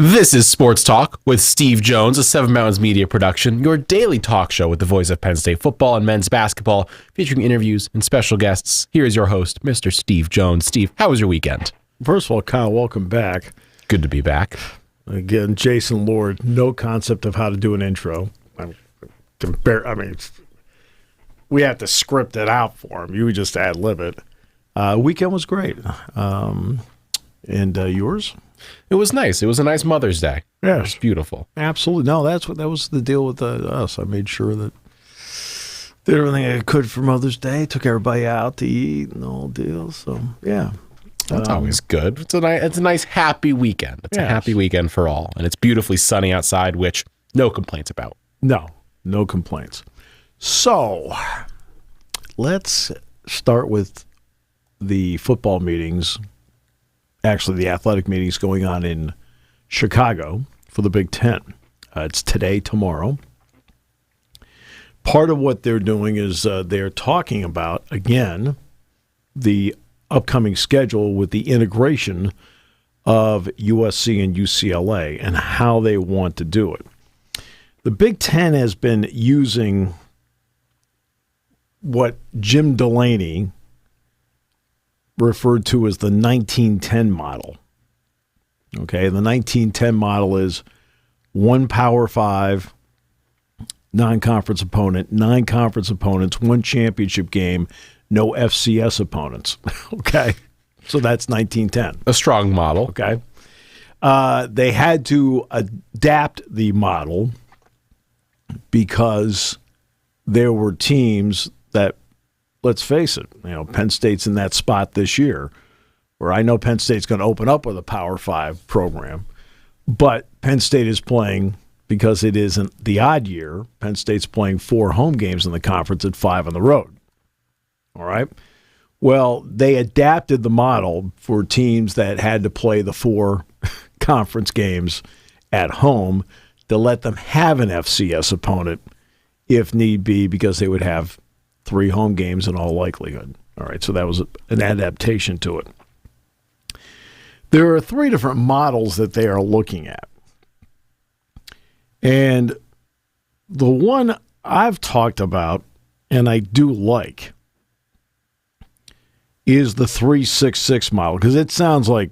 This is Sports Talk with Steve Jones, a Seven Mountains Media production, your daily talk show with the voice of Penn State football and men's basketball, featuring interviews and special guests. Here is your host, Mr. Steve Jones. Steve, how was your weekend? First of all, Kyle, welcome back. Good to be back. Again, Jason Lord, no concept of how to do an intro. We have to script it out for him. You would just ad-lib it. Weekend was great. And yours? It was nice. It was a nice Mother's Day. Yes. It was beautiful. Absolutely. No, that was the deal with us. I made sure that did everything I could for Mother's Day. Took everybody out to eat and the whole deal. So, yeah. That's always good. It's a nice, happy weekend. It's a happy weekend for all. And it's beautifully sunny outside, which no complaints about. No complaints. So, let's start with the football meetings. Actually, the athletic meetings going on in Chicago for the Big Ten. It's today, tomorrow. Part of what they're doing is they're talking about, again, the upcoming schedule with the integration of USC and UCLA and how they want to do it. The Big Ten has been using what Jim Delaney referred to as the 1910 model. Okay, the 1910 model is one Power 5 non-conference opponent, 9 conference opponents, 1 championship game, no FCS opponents. Okay, so that's 1910. A strong model. Okay. They had to adapt the model because there were teams that, let's face it, Penn State's in that spot this year where I know Penn State's going to open up with a Power 5 program, but Penn State is playing, because it isn't the odd year, Penn State's playing 4 home games in the conference and 5 on the road. All right? Well, they adapted the model for teams that had to play the 4 conference games at home to let them have an FCS opponent if need be, because they would have 3 home games in all likelihood. All right, so that was an adaptation to it. There are 3 different models that they are looking at. And the one I've talked about, and I do like, is the 3-6-6 model, because it sounds like,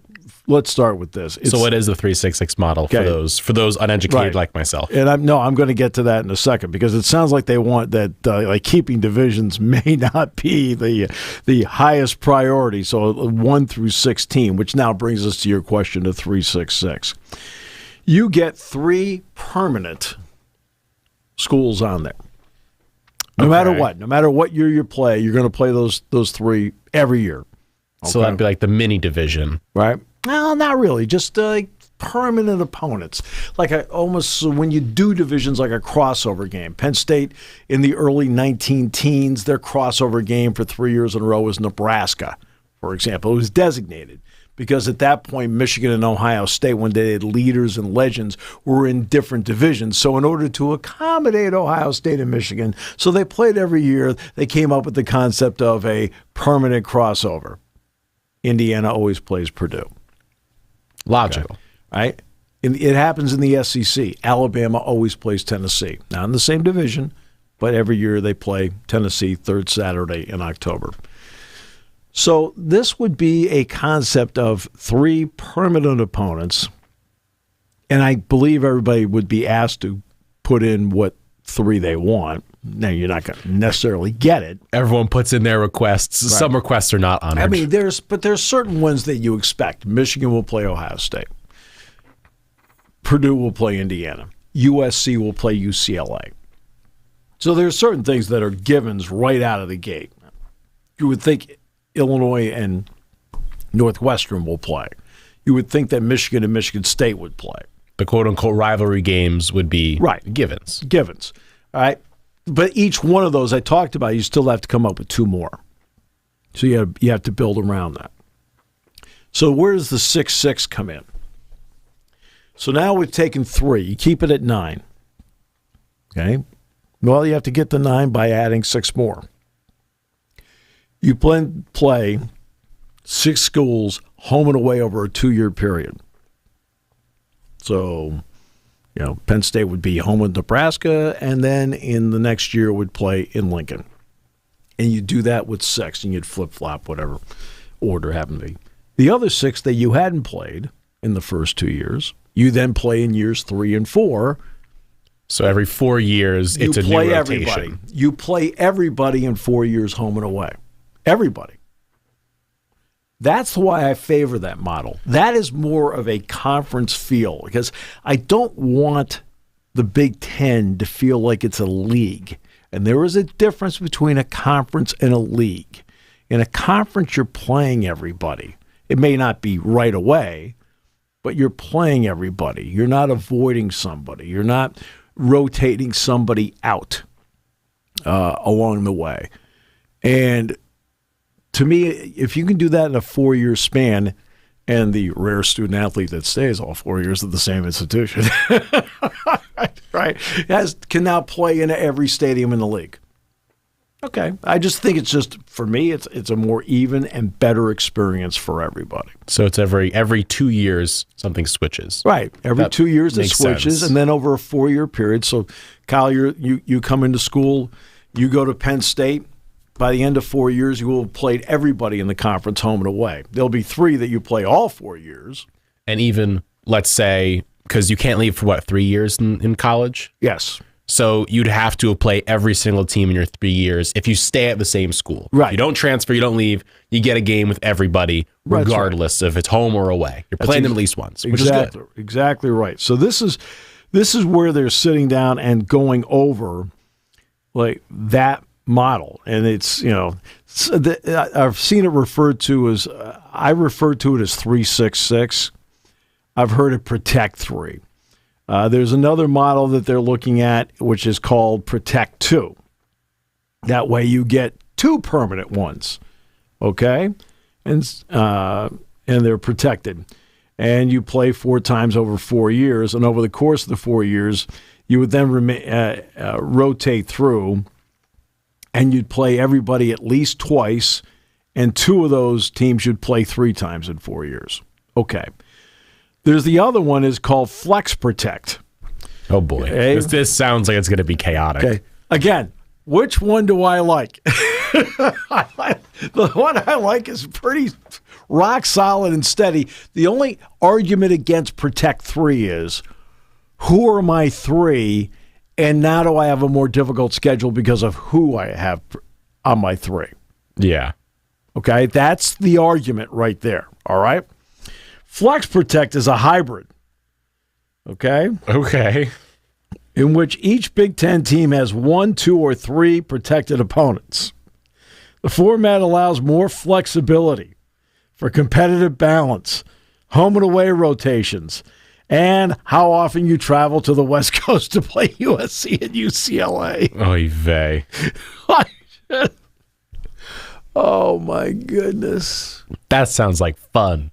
let's start with this. So what is the 3-6-6 model for those uneducated like myself? And I'm going to get to that in a second, because it sounds like they want that like keeping divisions may not be the highest priority. So 1 through 16, which now brings us to your question of 3-6-6. You get 3 permanent schools on there. No matter what year you play, you're going to play those 3 every year. Okay? So that'd be like the mini division, right? Well, not really. Just like permanent opponents. Like almost when you do divisions, like a crossover game. Penn State in the early 19-teens, their crossover game for 3 years in a row was Nebraska, for example. It was designated because at that point, Michigan and Ohio State, when they had leaders and legends, were in different divisions. So in order to accommodate Ohio State and Michigan, so they played every year, they came up with the concept of a permanent crossover. Indiana always plays Purdue. Logical. Okay. Right? It happens in the SEC. Alabama always plays Tennessee. Not in the same division, but every year they play Tennessee 3rd Saturday in October. So this would be a concept of 3 permanent opponents, and I believe everybody would be asked to put in what 3 they want. Now, you're not going to necessarily get it. Everyone puts in their requests. Right. Some requests are not honored. I mean, there's certain ones that you expect. Michigan will play Ohio State. Purdue will play Indiana. USC will play UCLA. So there's certain things that are givens right out of the gate. You would think Illinois and Northwestern will play. You would think that Michigan and Michigan State would play. The quote-unquote rivalry games would be givens. Givens. All right? But each one of those I talked about, you still have to come up with 2 more. So you have to build around that. So where does the 6-6 come in? So now we've taken 3. You keep it at 9. Okay? Well, you have to get the 9 by adding 6 more. You play 6 schools home and away over a 2-year period. So, Penn State would be home with Nebraska, and then in the next year would play in Lincoln. And you do that with 6, and you'd flip-flop whatever order happened to be. The other 6 that you hadn't played in the first 2 years, you then play in years 3 and 4. So every 4 years, it's a new rotation. Everybody. You play everybody in 4 years home and away. Everybody. That's why I favor that model. That is more of a conference feel, because I don't want the Big Ten to feel like it's a league. And there is a difference between a conference and a league. In a conference, you're playing everybody. It may not be right away, but you're playing everybody. You're not avoiding somebody. You're not rotating somebody out along the way. And to me, if you can do that in a 4-year span, and the rare student athlete that stays all 4 years at the same institution, right, can now play in every stadium in the league. Okay, I just think it's just, for me, it's a more even and better experience for everybody. So it's every 2 years something switches. Right, every 2 years it switches, sense. And then over a 4-year period. So, Kyle, you come into school, you go to Penn State. By the end of 4 years, you will have played everybody in the conference home and away. There'll be 3 that you play all 4 years. And even, let's say, because you can't leave for, 3 years in college? Yes. So you'd have to play every single team in your 3 years if you stay at the same school. Right. If you don't transfer, you don't leave, you get a game with everybody, regardless if it's home or away. You're playing them at least once, which is good. Exactly right. So this is where they're sitting down and going over like that model, and it's I've seen it referred to as I refer to it as 3-6-6. I've heard it Protect 3. There's another model that they're looking at, which is called Protect 2. That way, you get 2 permanent ones, okay, and they're protected, and you play 4 times over 4 years, and over the course of the 4 years, you would then rotate through. And you'd play everybody at least twice, and 2 of those teams you'd play 3 times in 4 years. Okay. There's the other one is called Flex Protect. Oh, boy. Okay. This sounds like it's going to be chaotic. Okay. Again, which one do I like? The one I like is pretty rock solid and steady. The only argument against Protect 3 is, who are my 3? And now do I have a more difficult schedule because of who I have on my 3? Yeah. Okay, that's the argument right there, all right? Flex Protect is a hybrid, okay? Okay. In which each Big Ten team has 1, 2, or 3 protected opponents. The format allows more flexibility for competitive balance, home and away rotations, and how often you travel to the West Coast to play USC and UCLA. Oy vey. Oh, my goodness. That sounds like fun.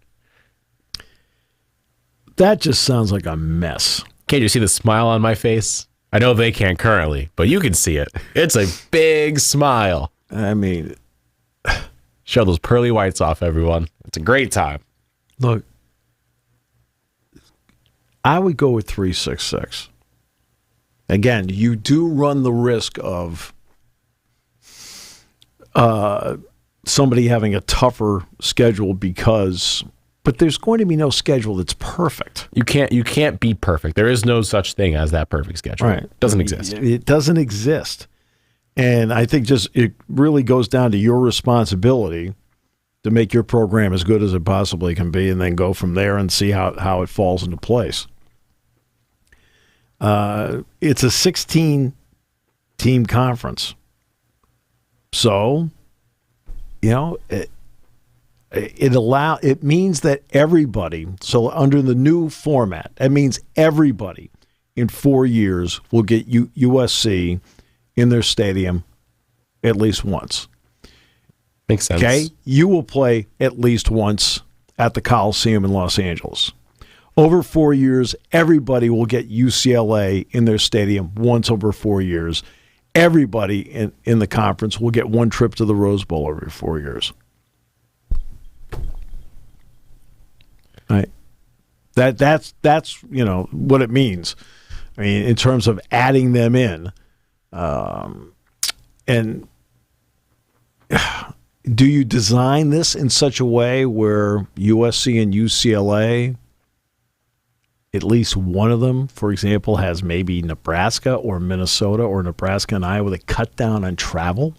That just sounds like a mess. Can't you see the smile on my face? I know they can't currently, but you can see it. It's a big smile. I mean, show those pearly whites off, everyone. It's a great time. Look, I would go with 3-6-6. Again, you do run the risk of somebody having a tougher schedule but there's going to be no schedule that's perfect. You can't be perfect. There is no such thing as that perfect schedule. Right. It doesn't exist. It doesn't exist. And I think it really goes down to your responsibility to make your program as good as it possibly can be, and then go from there and see how it falls into place. It's a 16-team conference. So, it means that everybody, so under the new format, that means everybody in 4 years will get USC in their stadium at least once. Makes sense. Okay? You will play at least once at the Coliseum in Los Angeles. Over 4 years, everybody will get UCLA in their stadium once over 4 years. Everybody in the conference will get one trip to the Rose Bowl every 4 years. Right? That's what it means. I mean, in terms of adding them in, and do you design this in such a way where USC and UCLA, at least one of them, for example, has maybe Nebraska or Minnesota or Nebraska and Iowa that cut down on travel?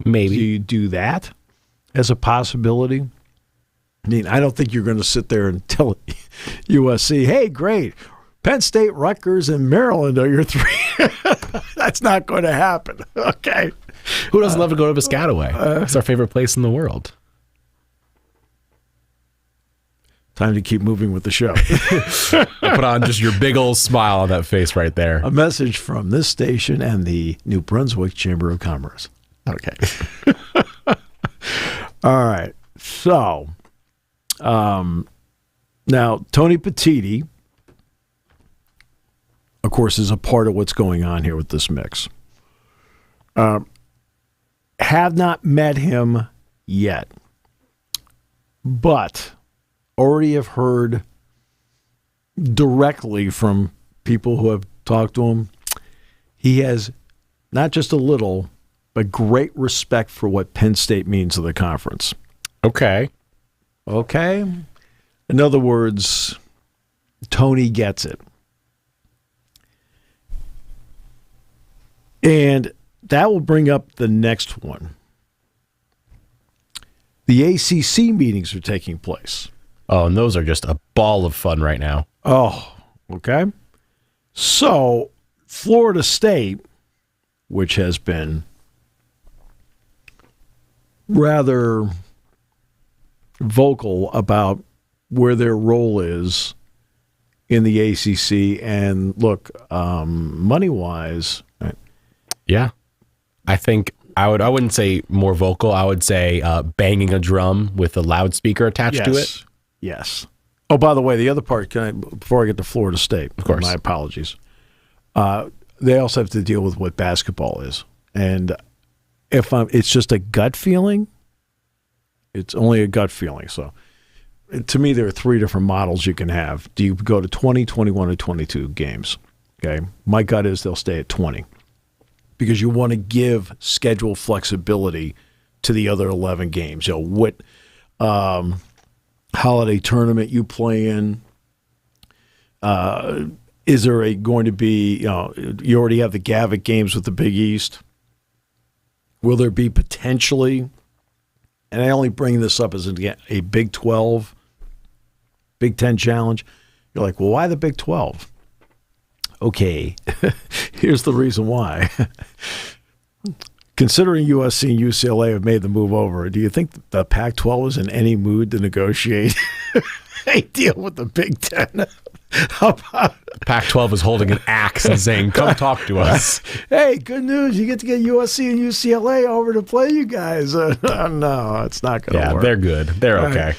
Maybe. Do you do that as a possibility? I mean, I don't think you're going to sit there and tell USC, hey, great, Penn State, Rutgers, and Maryland are your three. That's not going to happen. Okay. Who doesn't love to go to Piscataway? It's our favorite place in the world. Time to keep moving with the show. Put on just your big old smile on that face right there. A message from this station and the New Brunswick Chamber of Commerce. Okay. All right. So, now, Tony Petitti, of course, is a part of what's going on here with this mix. Have not met him yet, but already have heard directly from people who have talked to him. He has not just a little, but great respect for what Penn State means to the conference. Okay. In other words, Tony gets it. And that will bring up the next one. The ACC meetings are taking place. Oh, and those are just a ball of fun right now. Oh, okay. So, Florida State, which has been rather vocal about where their role is in the ACC, and look, money-wise, right? Yeah. I think I wouldn't say more vocal. I would say banging a drum with a loudspeaker attached to it. Yes. Oh, by the way, the other part, before I get to Florida State, of course, my apologies. They also have to deal with what basketball is, and it's just a gut feeling. It's only a gut feeling. So, to me, there are three different models you can have. Do you go to 20, 21, or 22 games? Okay. My gut is they'll stay at 20 because you want to give schedule flexibility to the other 11 games. You know, what holiday tournament you play in? Is there going to be, you already have the Gavitt games with the Big East. Will there be potentially, and I only bring this up as a Big 12, Big 10 challenge. You're like, well, why the Big 12? Okay, here's the reason why. Considering USC and UCLA have made the move over, do you think the Pac-12 is in any mood to negotiate a deal with the Big Ten? How about Pac-12 is holding an axe and saying, come talk to us. Hey, good news. You get to get USC and UCLA over to play you guys. No, it's not going to work. Yeah, they're good. They're okay.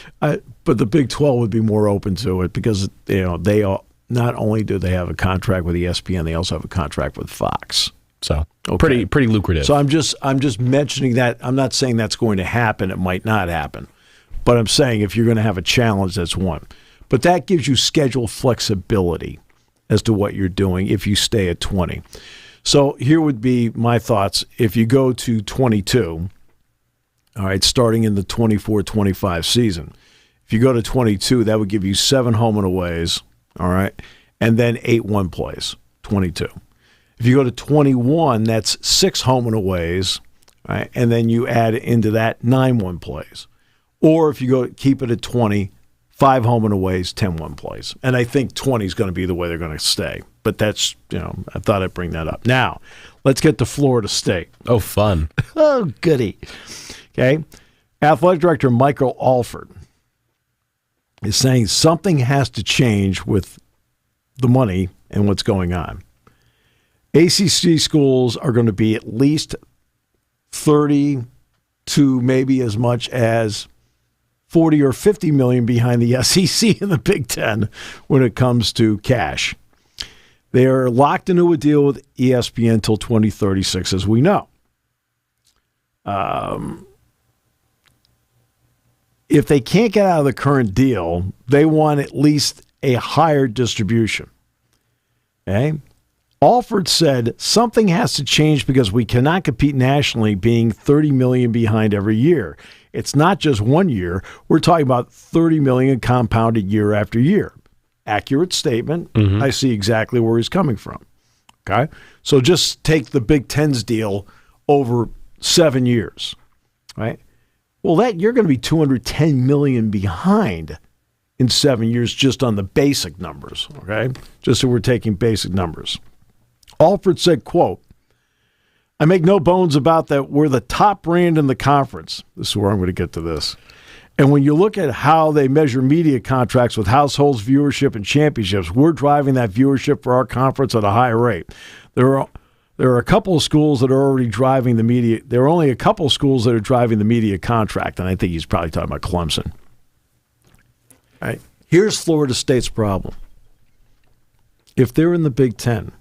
But the Big 12 would be more open to it because they not only do they have a contract with ESPN, they also have a contract with Fox. So pretty lucrative. So I'm just mentioning that. I'm not saying that's going to happen. It might not happen. But I'm saying if you're going to have a challenge, that's one. But that gives you schedule flexibility as to what you're doing if you stay at 20. So here would be my thoughts. If you go to 22, all right, starting in the 24-25 season, if you go to 22, that would give you 7 home and aways, all right, and then 8 one plays, 22. If you go to 21, that's 6 home and aways, right, and then you add into that 9 one plays. Or if you keep it at 20, 5 home and aways, 10 one plays. And I think 20 is going to be the way they're going to stay. But that's, I thought I'd bring that up. Now, let's get to Florida State. Oh, fun. Oh, goody. Okay. Athletic Director Michael Alford is saying something has to change with the money and what's going on. ACC schools are going to be at least 30 to maybe as much as 40 or 50 million behind the SEC and the Big Ten when it comes to cash. They are locked into a deal with ESPN until 2036, as we know. If they can't get out of the current deal, they want at least a higher distribution. Okay? Alford said something has to change because we cannot compete nationally being 30 million behind every year. It's not just 1 year. We're talking about 30 million compounded year after year. Accurate statement. I see exactly where he's coming from. Okay? So just take the Big Ten's deal over 7 years. Right? Well, that you're going to be 210 million behind in 7 years just on the basic numbers. Okay? Just so we're taking basic numbers. Alford said, quote, I make no bones about that we're the top brand in the conference. This is where I'm going to get to this. And when you look at how they measure media contracts with households, viewership, and championships, we're driving that viewership for our conference at a high rate. There are a couple of schools that are already driving the media. There are only a couple of schools that are driving the media contract, and I think he's probably talking about Clemson. All right. Here's Florida State's problem. If they're in the Big Ten,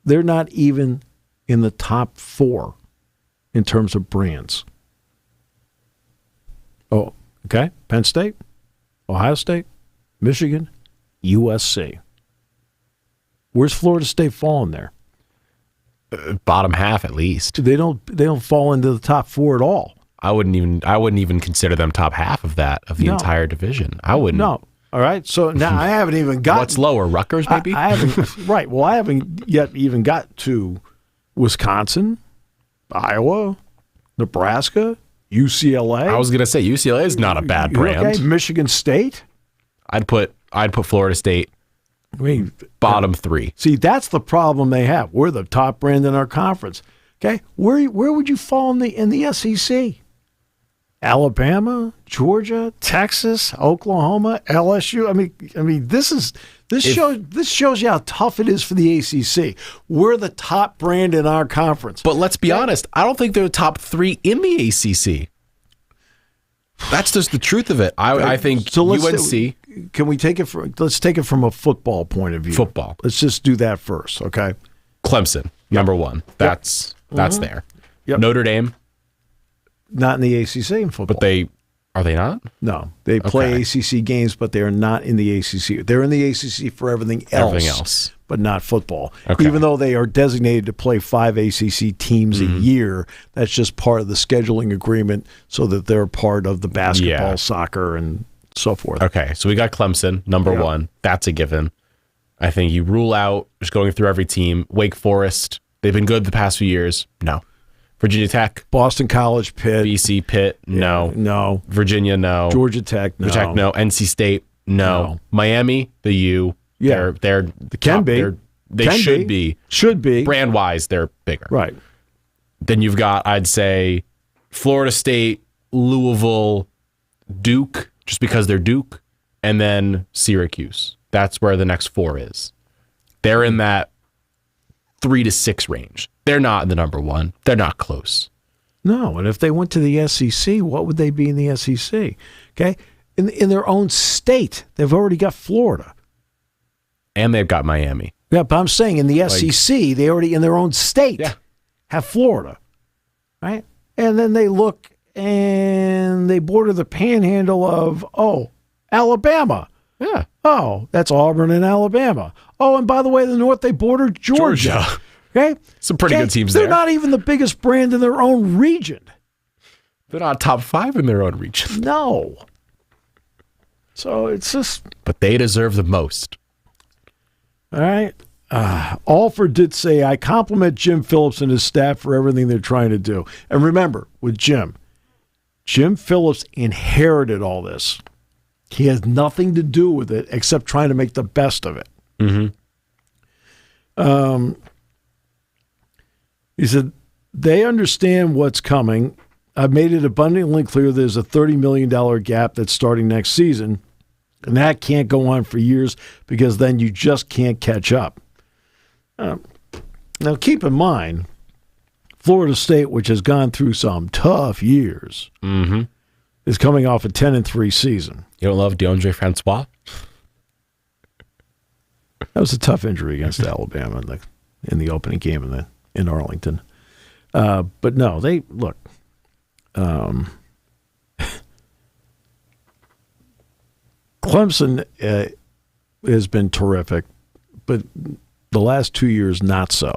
they're not even in the top 4 in terms of brands. Oh, okay. Penn State, Ohio State, Michigan, USC. Where's Florida State falling there? Bottom half at least. They don't fall into the top 4 at all. I wouldn't even consider them top half of the entire division. I wouldn't. No. All right. So now I haven't even got. What's lower, Rutgers maybe? I haven't. Right. Well, I haven't yet even got to Wisconsin, Iowa, Nebraska, UCLA. I was gonna say UCLA is not a bad brand. Okay. Michigan State. I'd put Florida State bottom 3. See, that's the problem they have. We're the top brand in our conference. Okay. Where would you fall in the SEC? Alabama, Georgia, Texas, Oklahoma, LSU. I mean, this shows you how tough it is for the ACC. We're the top brand in our conference. But let's be honest, I don't think they're the top 3 in the ACC. That's just the truth of it. I think so UNC. Can we take it let's take it from a football point of view. Football. Let's just do that first, okay? Clemson, number 1. That's there. Yep. Notre Dame. Not in the ACC in football. But are they not? No. They play ACC games, but they are not in the ACC. They're in the ACC for everything else. But not football. Okay. Even though they are designated to play 5 ACC teams a year, that's just part of the scheduling agreement so that they're part of the basketball, soccer, and so forth. Okay, so we got Clemson, number 1. That's a given. I think you rule out, just going through every team, Wake Forest. They've been good the past few years. No. Virginia Tech. Boston College, Pitt. BC, Pitt, no. No. Virginia, no. Georgia Tech, no. Georgia Tech, no. NC State, no. Miami, the U. Yeah. They're the can top, be. They should be. Should be. Brand-wise, they're bigger. Right. Then you've got, I'd say, Florida State, Louisville, Duke, just because they're Duke, and then Syracuse. That's where the next 4 is. They're in that 3 to 6 range. They're not in the number 1. They're not close. No, and if they went to the SEC, what would they be in the SEC? Okay, in their own state, they've already got Florida, and they've got Miami. Yeah, but I'm saying in the SEC, they already in their own state have Florida, right? And then they look and they border the panhandle of Alabama. Yeah. Oh, that's Auburn and Alabama. Oh, and by the way, the north they border Georgia. Okay, some pretty good teams there. They're not even the biggest brand in their own region. They're not top 5 in their own region. No. So it's just. But they deserve the most. All right. Alford did say, I compliment Jim Phillips and his staff for everything they're trying to do. And remember, with Jim Phillips inherited all this. He has nothing to do with it except trying to make the best of it. Mm-hmm. He said, they understand what's coming. I've made it abundantly clear there's a $30 million gap that's starting next season, and that can't go on for years because then you just can't catch up. Now, keep in mind, Florida State, which has gone through some tough years, is coming off a 10-3 season. You don't love DeAndre Francois? That was a tough injury against Alabama in the opening game in Arlington. But no, they look. Clemson has been terrific, but the last 2 years, not so.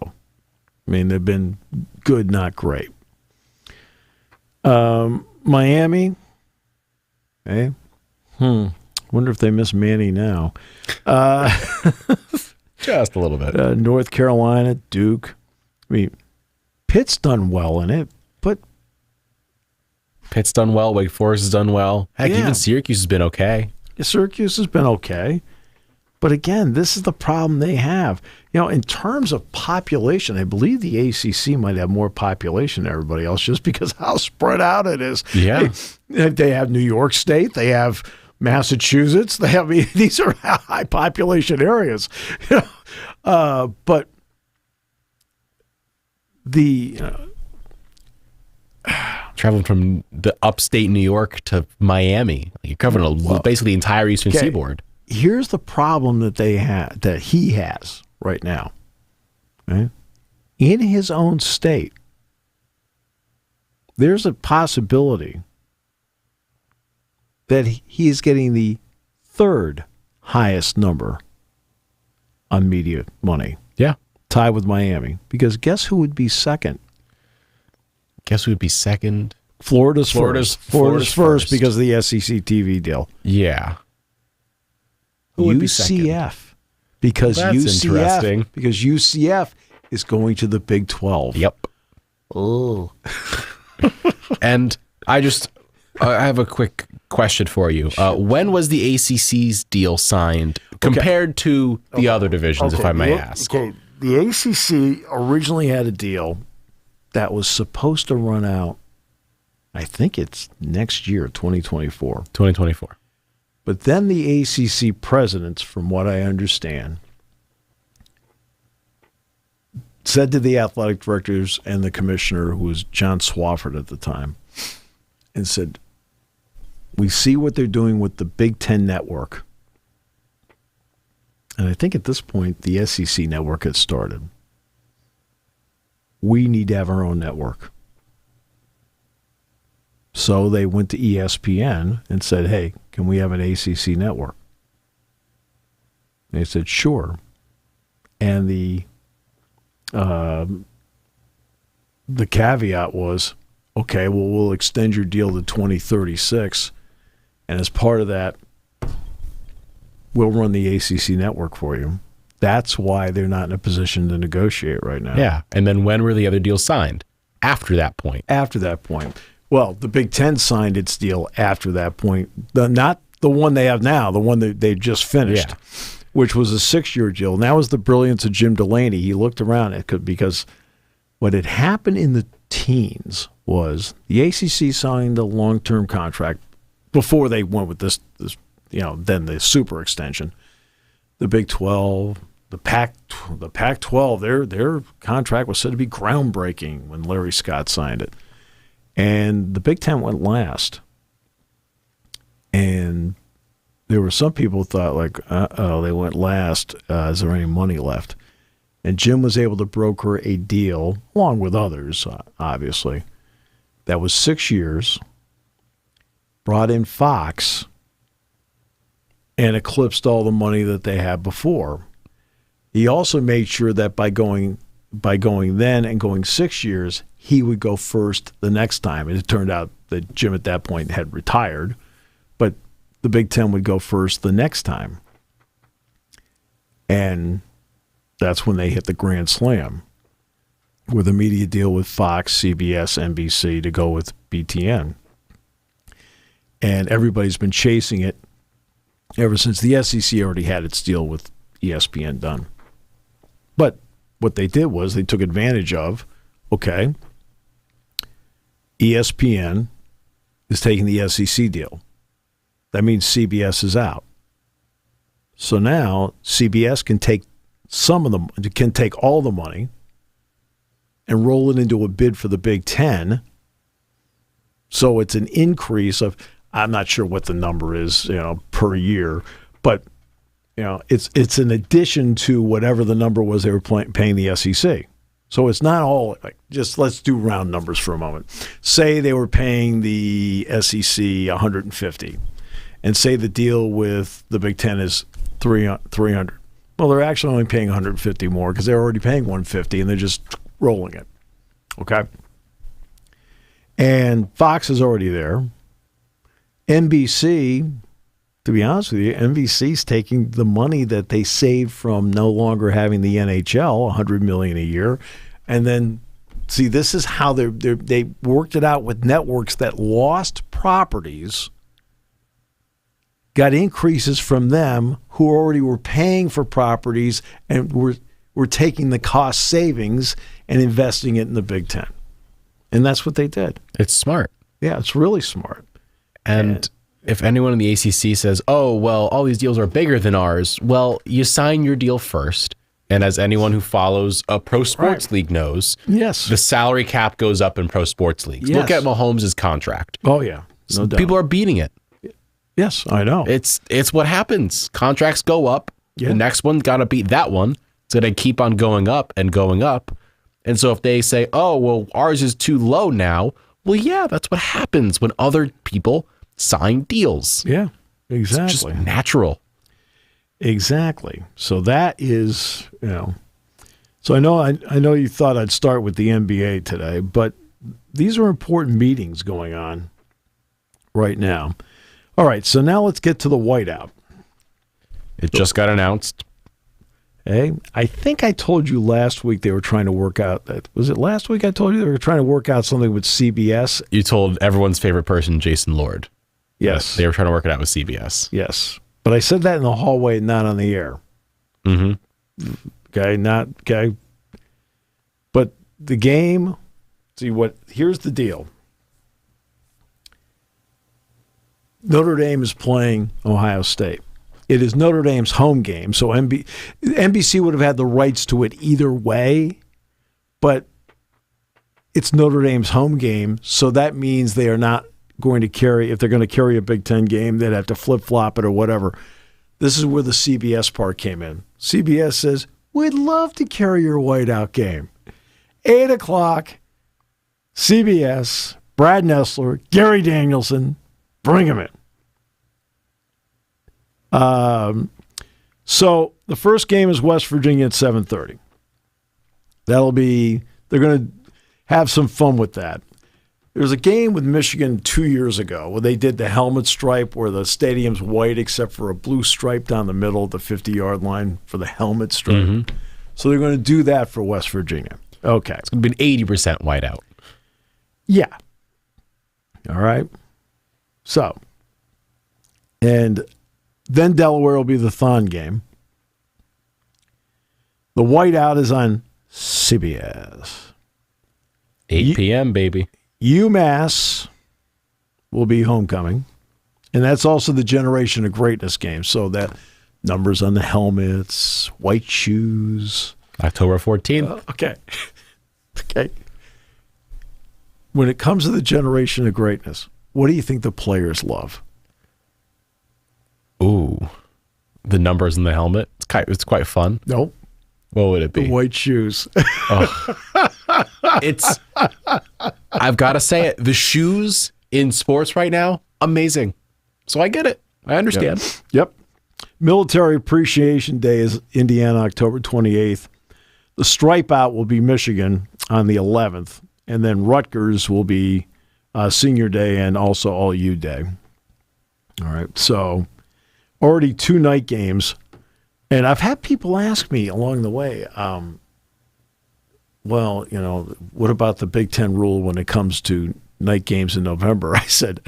I mean, they've been good, not great. Miami, wonder if they miss Manny now. Just a little bit. North Carolina, Duke. I mean, Pitt's done well in it, but Pitt's done well. Wake Forest has done well. Heck, Yeah. even Syracuse has been okay. Syracuse has been okay. But again, this is the problem they have. You know, in terms of population, I believe the ACC might have more population than everybody else just because how spread out it is. Yeah. They have New York State. They have Massachusetts. They have these are high population areas. You know, but the Traveling from the upstate New York to Miami, you're covering basically the entire eastern seaboard. Here's the problem that he has right now. Right? In his own state, there's a possibility that he is getting the third highest number on media money. Yeah. Tied with Miami. Because guess who would be second? Guess who would be second? Florida's first because of the SEC TV deal. Yeah. Who would be second? UCF. Because Well, that's interesting. UCF is going to the Big 12. Yep. Oh. And I have a quick question for you. When was the ACC's deal signed compared to the other divisions, if I may ask? Okay, the ACC originally had a deal that was supposed to run out, I think it's next year, 2024. 2024. But then the ACC presidents, from what I understand, said to the athletic directors and the commissioner, who was John Swofford at the time, and said, we see what they're doing with the Big Ten network. And I think at this point, the SEC network had started. We need to have our own network. So they went to ESPN and said, hey, can we have an ACC network? They said, sure. And the caveat was, okay, well, we'll extend your deal to 2036. And as part of that, we'll run the ACC network for you. That's why they're not in a position to negotiate right now. Yeah. And then when were the other deals signed? After that point. After that point. Well, the Big Ten signed its deal after that point. Not the one they have now, the one that they just finished, which was a 6-year deal. And that was the brilliance of Jim Delaney. He looked around at it because what had happened in the teens was the ACC signed a long-term contract before they went with this then the super extension. The Big 12, the Pac-12, their contract was said to be groundbreaking when Larry Scott signed it. And the Big Ten went last. And there were some people who thought, like, they went last. Is there any money left? And Jim was able to broker a deal, along with others, obviously, that was 6 years, brought in Fox, and eclipsed all the money that they had before. He also made sure that by going then and going 6 years, he would go first the next time. And it turned out that Jim at that point had retired, but the Big Ten would go first the next time. And that's when they hit the grand slam with a media deal with Fox, CBS, NBC to go with BTN. And everybody's been chasing it ever since. The SEC already had its deal with ESPN done. But what they did was they took advantage of, okay, ESPN is taking the SEC deal. That means CBS is out. So now CBS can take all the money and roll it into a bid for the Big Ten. So it's an increase of, I'm not sure what the number is, per year, but it's an addition to whatever the number was they were paying the SEC. So it's not all like, just let's do round numbers for a moment. Say they were paying the SEC $150, and say the deal with the Big Ten is 300. Well, they're actually only paying 150 more because they're already paying 150 and they're just rolling it. Okay. And Fox is already there. NBC, to be honest with you, NBC's taking the money that they saved from no longer having the NHL, $100 million a year, and then see, this is how they worked it out with networks that lost properties, got increases from them who already were paying for properties and were taking the cost savings and investing it in the Big Ten. And that's what they did. It's smart. Yeah, it's really smart. And if anyone in the ACC says, oh, well, all these deals are bigger than ours, well, you sign your deal first. And as anyone who follows a pro sports league knows, yes, the salary cap goes up in pro sports leagues. Yes. Look at Mahomes' contract. Oh, yeah. No doubt. People are beating it. Yes, I know. It's what happens. Contracts go up. Yeah. The next one's got to beat that one. It's going to keep on going up and going up. And so if they say, oh, well, ours is too low now, well, yeah, that's what happens when other people sign deals. Yeah, exactly. It's just natural. Exactly. So that is, so I know you thought I'd start with the NBA today, but these are important meetings going on right now. All right, so now let's get to the whiteout. It just got announced. Hey, I think I told you last week they were trying to work out that. Was it last week I told you they were trying to work out something with CBS? You told everyone's favorite person, Jason Lord. Yes. They were trying to work it out with CBS. Yes. But I said that in the hallway, not on the air. Mm-hmm. Okay. But the game, here's the deal. Notre Dame is playing Ohio State. It is Notre Dame's home game, so NBC would have had the rights to it either way, but it's Notre Dame's home game, so that means they are not going to carry, if they're going to carry a Big Ten game, they'd have to flip-flop it or whatever. This is where the CBS part came in. CBS says, we'd love to carry your whiteout game. 8 o'clock, CBS, Brad Nessler, Gary Danielson, bring him in. So the first game is West Virginia at 7:30. They're going to have some fun with that. There was a game with Michigan 2 years ago where they did the helmet stripe where the stadium's white except for a blue stripe down the middle of the 50-yard line for the helmet stripe. Mm-hmm. So they're going to do that for West Virginia. Okay. It's going to be an 80% whiteout. Yeah. All right. So, and then Delaware will be the Thon game. The whiteout is on CBS. 8 p.m., baby. UMass will be homecoming. And that's also the Generation of Greatness game. So that numbers on the helmets, white shoes. October 14th. Okay. Okay. When it comes to the Generation of Greatness, what do you think the players love? Ooh, the numbers in the helmet. It's quite fun. Nope. What would it be? The white shoes. Oh. I've got to say it. The shoes in sports right now, amazing. So I get it. I understand. Yep. Military Appreciation Day is Indiana, October 28th. The stripe out will be Michigan on the 11th. And then Rutgers will be Senior Day and also All U Day. All right. So already 2 night games. And I've had people ask me along the way, what about the Big Ten rule when it comes to night games in November? I said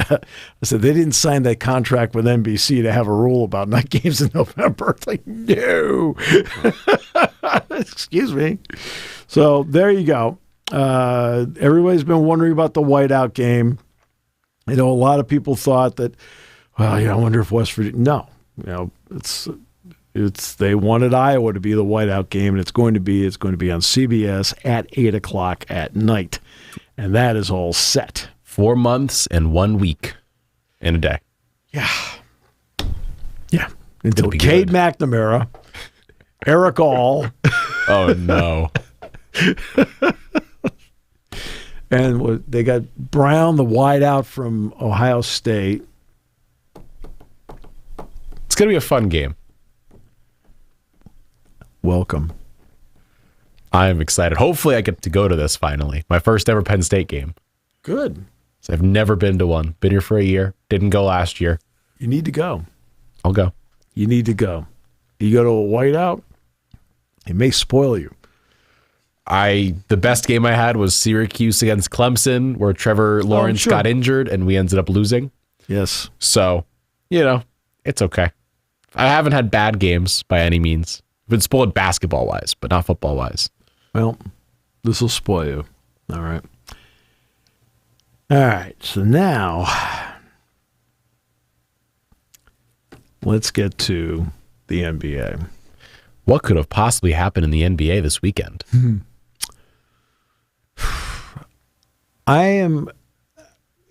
they didn't sign that contract with NBC to have a rule about night games in November. It's like, no. Excuse me. So there you go. Everybody's been wondering about the whiteout game. A lot of people thought that, I wonder if West Virginia. No, it's they wanted Iowa to be the whiteout game, and it's going to be on CBS at 8 o'clock at night, and that is all set. 4 months and 1 week in a day. Yeah. Until Cade McNamara, Eric All. Oh no. And they got Brown, the wideout from Ohio State. going to be a fun game. Welcome. I'm excited. Hopefully I get to go to this finally. My first ever Penn State game. Good. So I've never been to one. Been here for a year. Didn't go last year. You need to go. I'll go. You need to go. You go to a whiteout, it may spoil you. The best game I had was Syracuse against Clemson, where Trevor Lawrence got injured and we ended up losing. Yes. So, it's okay. I haven't had bad games by any means. I've been spoiled basketball-wise, but not football-wise. Well, this will spoil you. All right. All right. So now, let's get to the NBA. What could have possibly happened in the NBA this weekend?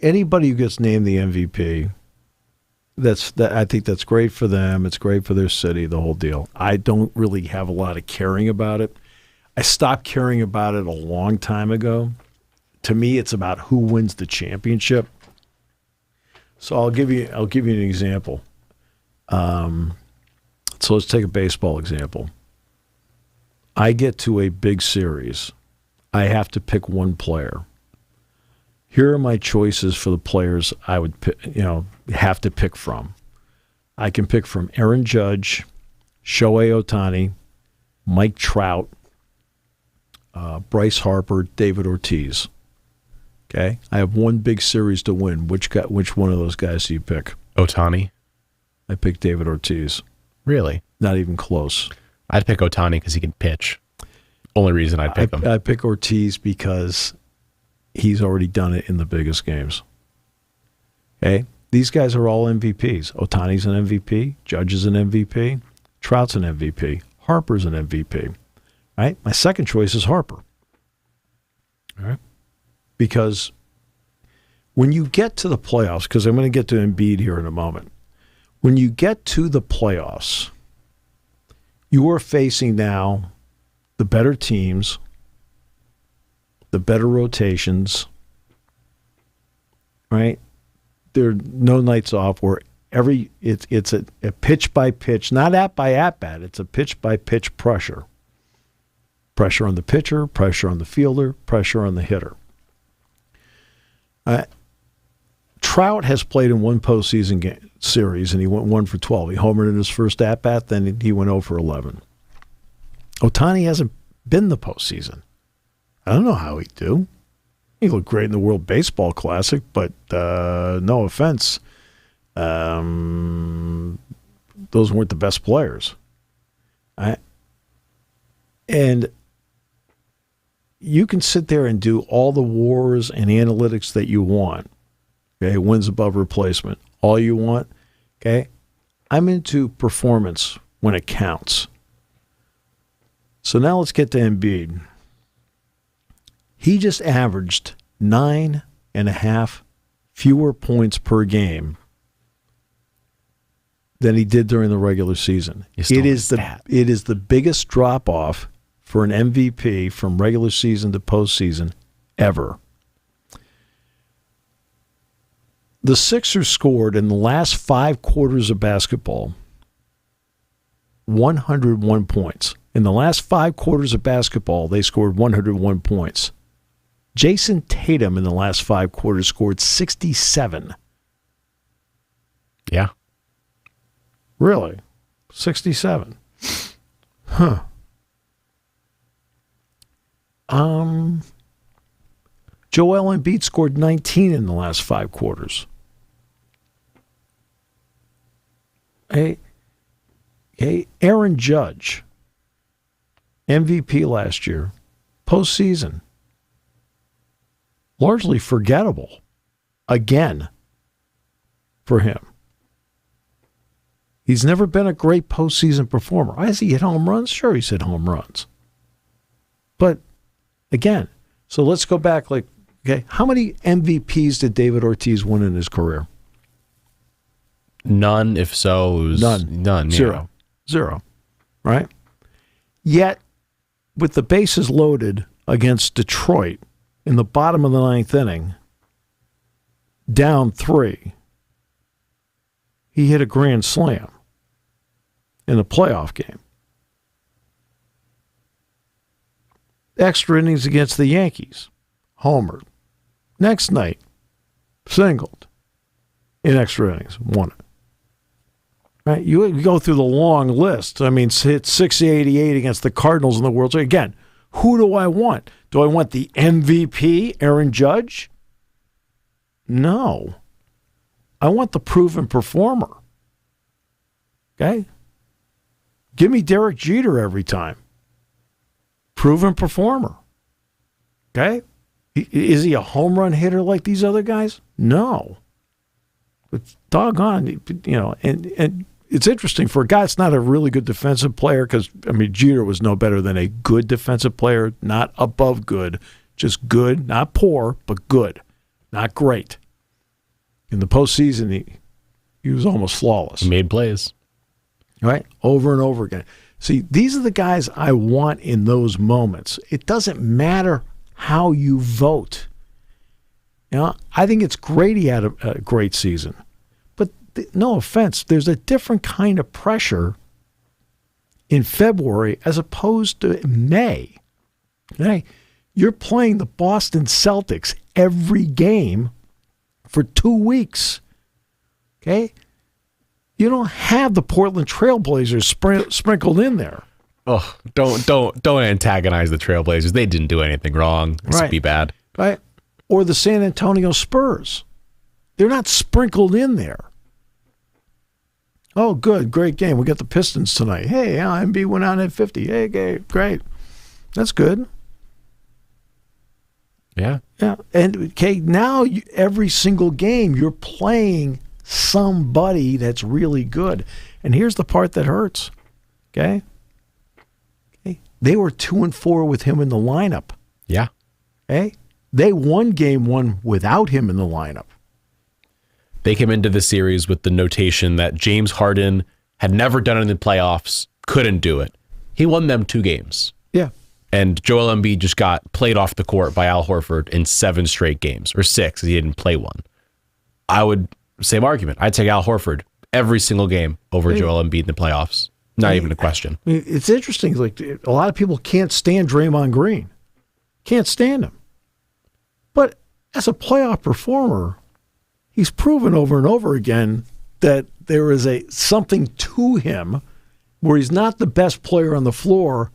Anybody who gets named the MVP, I think that's great for them. It's great for their city, the whole deal. I don't really have a lot of caring about it. I stopped caring about it a long time ago. To me, it's about who wins the championship. So I'll give you an example. So let's take a baseball example. I get to a big series. I have to pick one player. Here are my choices for the players I would have to pick from. I can pick from Aaron Judge, Shohei Ohtani, Mike Trout, Bryce Harper, David Ortiz. Okay, I have one big series to win. Which one of those guys do you pick? Ohtani. I picked David Ortiz. Really? Not even close. I'd pick Ohtani because he can pitch. Only reason I'd pick him. I pick Ortiz because he's already done it in the biggest games. Okay? These guys are all MVPs. Ohtani's an MVP. Judge is an MVP. Trout's an MVP. Harper's an MVP. Right? My second choice is Harper. All right? Because when you get to the playoffs, because I'm going to get to Embiid here in a moment, when you get to the playoffs, you are facing now the better teams, the better rotations, right? There are no nights off where it's a pitch by pitch, not at by at bat. It's a pitch by pitch pressure. Pressure on the pitcher, pressure on the fielder, pressure on the hitter. Trout has played in one postseason series, and he went 1 for 12. He homered in his first at bat, then he went 0 for 11. Ohtani hasn't been the postseason. I don't know how he'd do. He looked great in the World Baseball Classic, but no offense, those weren't the best players. And you can sit there and do all the wars and analytics that you want. Okay, wins above replacement, all you want. Okay, I'm into performance when it counts. So now let's get to Embiid. He just averaged 9.5 fewer points per game than he did during the regular season. It is the biggest drop-off for an MVP from regular season to postseason ever. The Sixers scored in the last 5 quarters of basketball 101 points. In the last 5 quarters of basketball, they scored 101 points. Jason Tatum in the last 5 quarters scored 67. Yeah. Really? 67. Huh. Joel Embiid scored 19 in the last 5 quarters. Hey, Aaron Judge, MVP last year, postseason, largely forgettable again for him. He's never been a great postseason performer. Has he hit home runs? Sure, he's hit home runs. But again, so let's go back. How many MVPs did David Ortiz win in his career? None. If so, it was none. Zero. Zero. Right? Yet, with the bases loaded against Detroit in the bottom of the 9th inning, down 3, he hit a grand slam. in the playoff game. Extra innings against the Yankees, homered. Next night, singled in extra innings, won it. Right? You go through the long list. I mean, hit 688 against the Cardinals in the World Series. Again, who do I want? Do I want the MVP, Aaron Judge? No. I want the proven performer. Okay? Give me Derek Jeter every time. Proven performer. Okay? Is he a home run hitter like these other guys? No. But doggone, and it's interesting for a guy that's not a really good defensive player because, Jeter was no better than a good defensive player, not above good, just good, not poor, but good, not great. In the postseason, he was almost flawless. He made plays. Right? Over and over again. See, these are the guys I want in those moments. It doesn't matter how you vote. I think it's great he had a great season. But no offense, there's a different kind of pressure in February as opposed to May. Okay? You're playing the Boston Celtics every game for 2 weeks. Okay? You don't have the Portland Trailblazers sprinkled in there. Oh, don't antagonize the Trailblazers. They didn't do anything wrong. This would be bad. Right? Or the San Antonio Spurs. They're not sprinkled in there. Oh, good, great game. We got the Pistons tonight. Hey, Embiid went out at 50. Hey, great. That's good. Yeah. Yeah. And okay, now every single game you're playing somebody that's really good. And here's the part that hurts. Okay? They were 2-4 with him in the lineup. Yeah. Okay? They won game one without him in the lineup. They came into the series with the notation that James Harden had never done it in the playoffs, couldn't do it. He won them 2 games. Yeah. And Joel Embiid just got played off the court by Al Horford in 7 straight games, or 6, he didn't play one. I would, same argument. I'd take Al Horford every single game over Joel Embiid in the playoffs. Not even a question. It's interesting. Like, a lot of people can't stand Draymond Green. Can't stand him. But as a playoff performer, he's proven over and over again that there is something to him where he's not the best player on the floor,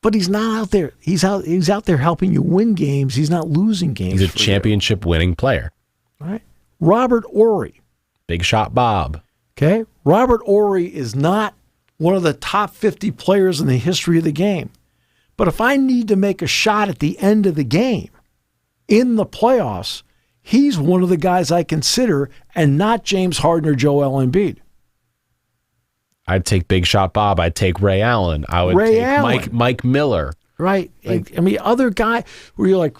but he's not out there. He's out there helping you win games. He's not losing games. He's a championship winning player. Right? Robert Horry. Big shot Bob. Okay? Robert Horry is not one of the top 50 players in the history of the game. But if I need to make a shot at the end of the game in the playoffs, he's one of the guys I consider, and not James Harden or Joel Embiid. I'd take Big Shot Bob. I'd take Ray Allen. I would take Mike Miller. Right. Other guy where you're like,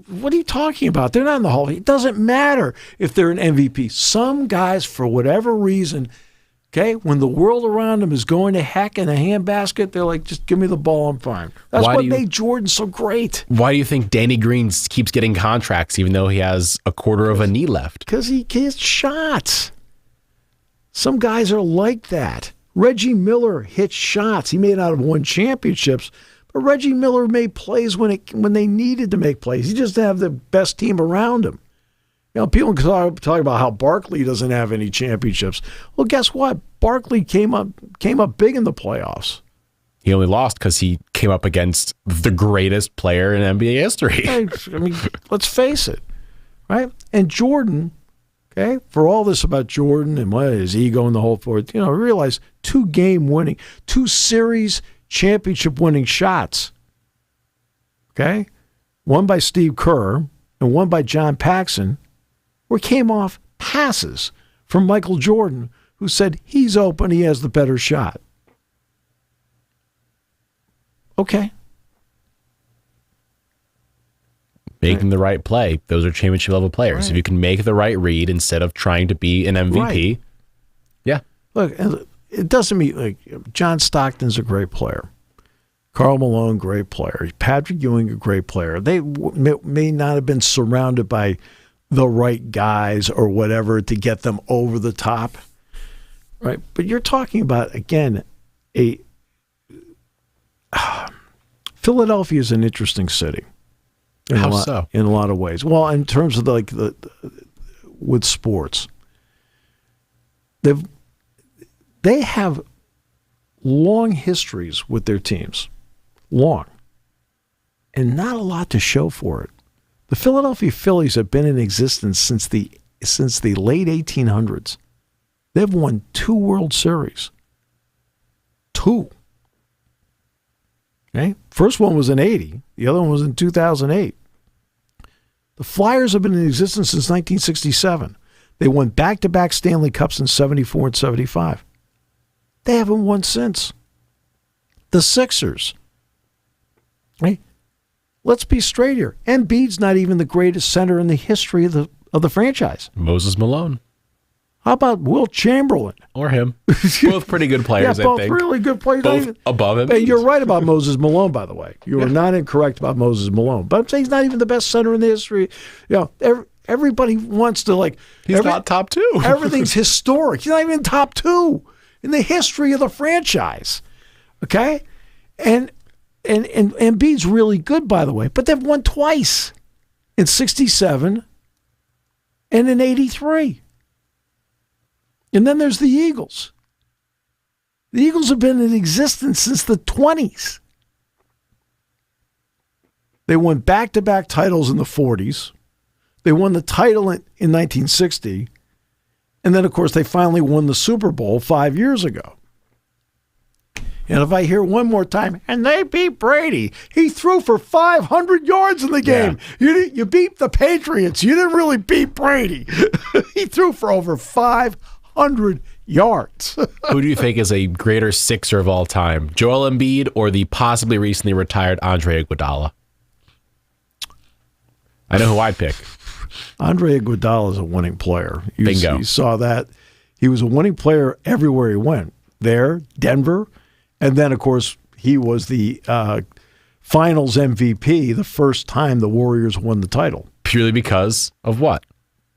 what are you talking about? They're not in the Hall. It doesn't matter if they're an MVP. Some guys, for whatever reason, okay, when the world around them is going to heck in a handbasket, they're like, just give me the ball, I'm fine. That's what made Jordan so great. Why do you think Danny Green keeps getting contracts even though he has a quarter of a knee left? Because he gets shots. Some guys are like that. Reggie Miller hit shots. He may not have won championships, but Reggie Miller made plays when they needed to make plays. He just didn't have the best team around him. People can talk about how Barkley doesn't have any championships. Well, guess what? Barkley came up big in the playoffs. He only lost because he came up against the greatest player in NBA history. Let's face it, right? And Jordan, okay, for all this about Jordan and his ego and the whole forth, realize 2 series championship winning shots, okay, one by Steve Kerr and one by John Paxson, came off passes from Michael Jordan, who said he's open, he has the better shot. Okay. Making the right play. Those are championship level players. Right. If you can make the right read instead of trying to be an MVP, right. Yeah. Look, it doesn't mean John Stockton's a great player. Karl Malone, great player. Patrick Ewing, a great player. They may not have been surrounded by the right guys or whatever to get them over the top. right? But you're talking about, again, Philadelphia is an interesting city. How so? In a lot of ways. Well, in terms of with sports, they have long histories with their teams, long, and not a lot to show for it. The Philadelphia Phillies have been in existence since the late 1800s. They've won 2 World Series. 2. Okay? First one was in 80. The other one was in 2008. The Flyers have been in existence since 1967. They won back-to-back Stanley Cups in 74 and 75. They haven't won since. The Sixers. Right? Let's be straight here. Embiid's not even the greatest center in the history of the franchise. Moses Malone. How about Wilt Chamberlain? Or him. Both pretty good players, yeah, both I think. Really good players. Both above him. Hey, you're right about Moses Malone, by the way. You are not incorrect about Moses Malone. But I'm saying he's not even the best center in the history. You know, everybody wants to He's not top 2. Everything's historic. He's not even top 2 in the history of the franchise. Okay? And Embiid's really good, by the way. But they've won twice. In 67 and in 83. And then there's the Eagles. The Eagles have been in existence since the 20s. They won back-to-back titles in the 40s. They won the title in 1960. And then, of course, they finally won the Super Bowl 5 years ago. And if I hear one more time, and they beat Brady, he threw for 500 yards in the game. Yeah. You beat the Patriots. You didn't really beat Brady. He threw for over 500 yards. Who do you think is a greater Sixer of all time, Joel Embiid or the possibly recently retired Andre Iguodala? I know who I'd pick. Andre Iguodala is a winning player. Bingo. You saw that. He was a winning player everywhere he went. There, Denver, and then, of course, he was the Finals MVP the first time the Warriors won the title. Purely because of what?